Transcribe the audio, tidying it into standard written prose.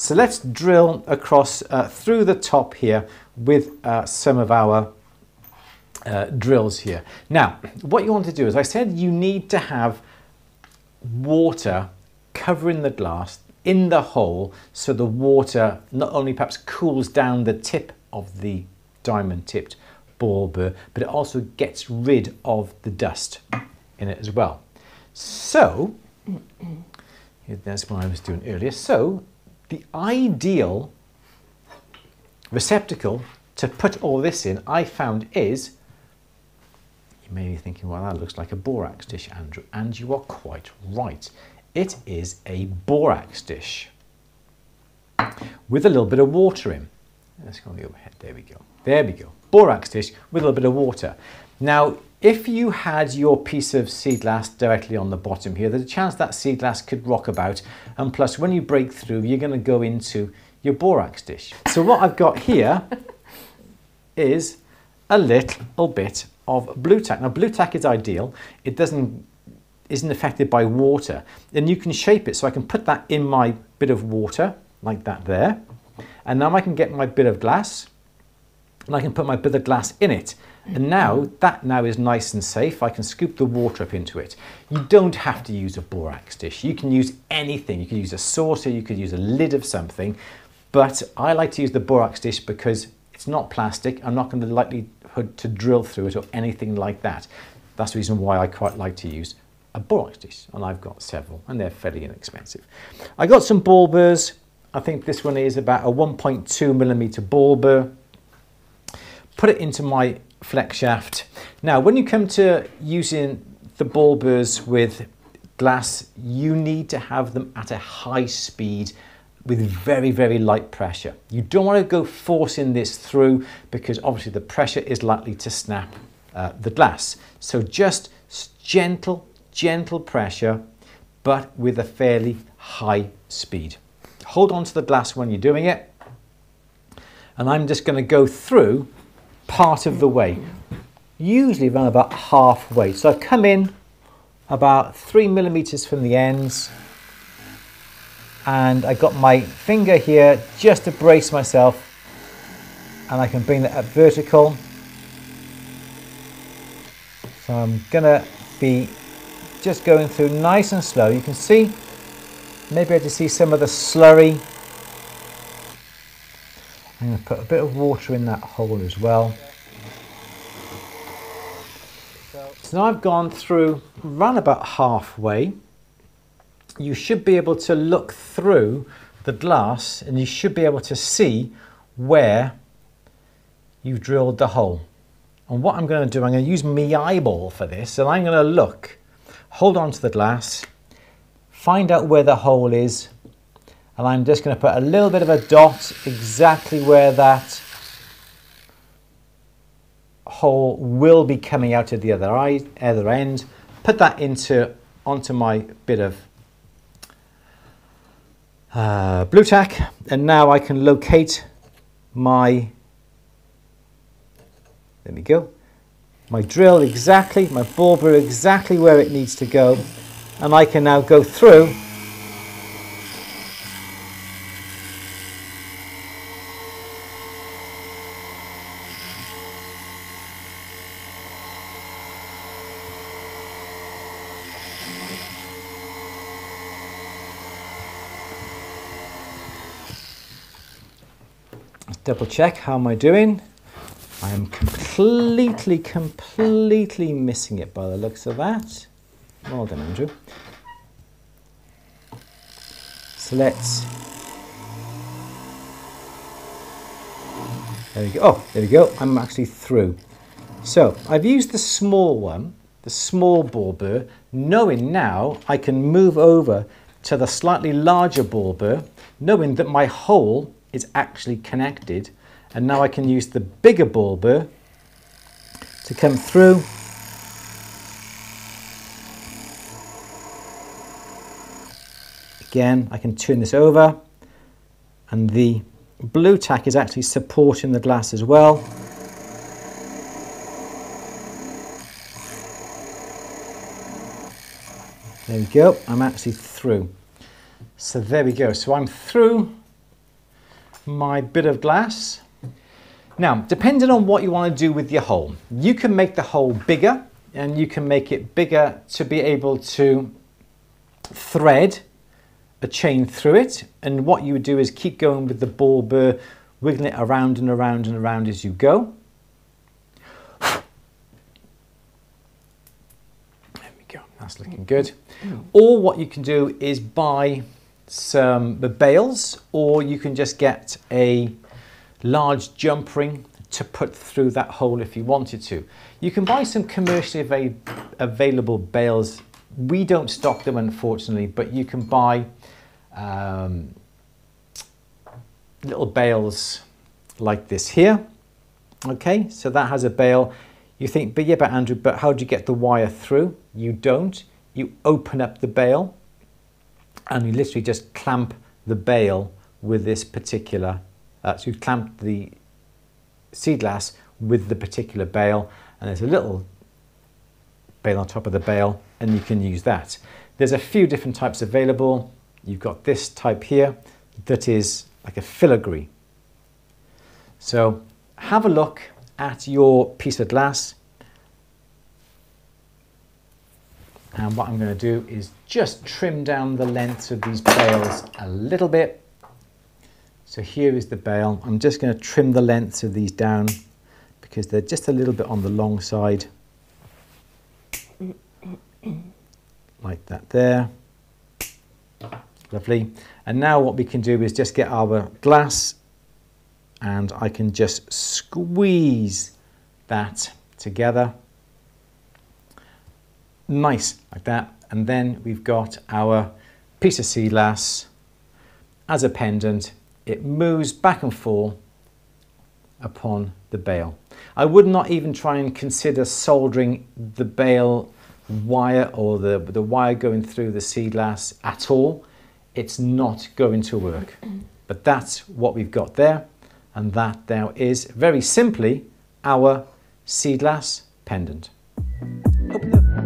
So let's drill across through the top here with some of our drills here. Now, what you want to do, as I said, you need to have water covering the glass in the hole, so the water not only perhaps cools down the tip of the diamond tipped ball burr, but it also gets rid of the dust in it as well. So that's what I was doing earlier. So the ideal receptacle to put all this in, I found, is, you may be thinking, well, that looks like a borax dish, Andrew, and you are quite right. It is a borax dish with a little bit of water in. Let's go on the overhead. There we go. There we go. Borax dish with a little bit of water. Now, if you had your piece of sea glass directly on the bottom here, there's a chance that sea glass could rock about, and plus when you break through, you're going to go into your borax dish. So what I've got here is a little bit of blue tack. Now, blue tack is ideal. It isn't affected by water, and you can shape it. So I can put that in my bit of water like that there, and now I can get my bit of glass and I can put my bit of glass in it, and now that is nice and safe. I can scoop the water up into it. You don't have to use a borax dish. You can use anything. You could use a saucer, you could use a lid of something, but I like to use the borax dish because it's not plastic. I'm not going to likelihood to drill through it or anything like that. That's the reason why I quite like to use a borax dish, and I've got several, and they're fairly inexpensive. I got some ball burrs. I think this one is about a 1.2mm ball burr. Put it into my flex shaft. Now, when you come to using the ball burrs with glass, you need to have them at a high speed with very, very light pressure. You don't want to go forcing this through, because obviously the pressure is likely to snap the glass. So just gentle pressure, but with a fairly high speed. Hold on to the glass when you're doing it, and I'm just going to go through part of the way, usually around about halfway. So I've come in about 3mm from the ends, and I got my finger here just to brace myself, and I can bring that up vertical. So I'm gonna be just going through nice and slow. You can see, maybe I just see some of the slurry. I'm going to put a bit of water in that hole as well. So now I've gone through around about halfway. You should be able to look through the glass, and you should be able to see where you've drilled the hole. And what I'm going to do, I'm going to use my eyeball for this, and I'm going to look, hold on to the glass, find out where the hole is, and I'm just going to put a little bit of a dot exactly where that hole will be coming out at the other end. Put that onto my bit of blue tack, and now I can locate my, there we go, my drill exactly, my ball burr exactly where it needs to go, and I can now go through double check, how am I doing? I am completely missing it by the looks of that. Well done, Andrew. So let's, there we go. Oh, there we go. I'm actually through. So I've used the small one, the small ball burr, knowing now I can move over to the slightly larger ball burr, knowing that my hole is actually connected, and now I can use the bigger ball burr to come through again. I can turn this over, and the blue tack is actually supporting the glass as well. There we go, I'm actually through. So there we go, so I'm through my bit of glass. Now, depending on what you want to do with your hole, you can make the hole bigger, and you can make it bigger to be able to thread a chain through it. And what you would do is keep going with the ball burr, wiggling it around and around and around as you go. There we go, that's looking good. Or what you can do is buy some bales, or you can just get a large jump ring to put through that hole if you wanted to. You can buy some commercially available bales. We don't stock them, unfortunately, but you can buy little bales like this here. Okay, so that has a bale. You think, but yeah, but Andrew, but how do you get the wire through? You don't. You open up the bale and you literally just clamp the bale with this particular, so you clamp the sea glass with the particular bale, and there's a little bale on top of the bale, and you can use that. There's a few different types available. You've got this type here that is like a filigree. So have a look at your piece of glass, and what I'm going to do is just trim down the lengths of these bales a little bit. So here is the bale. I'm just going to trim the lengths of these down because they're just a little bit on the long side. Like that there. Lovely. And now what we can do is just get our glass, and I can just squeeze that together. Nice, like that. And then we've got our piece of sea glass as a pendant. It moves back and forth upon the bale. I would not even try and consider soldering the bale wire or the wire going through the sea glass at all. It's not going to work. But that's what we've got there, and that now is very simply our sea glass pendant. Hope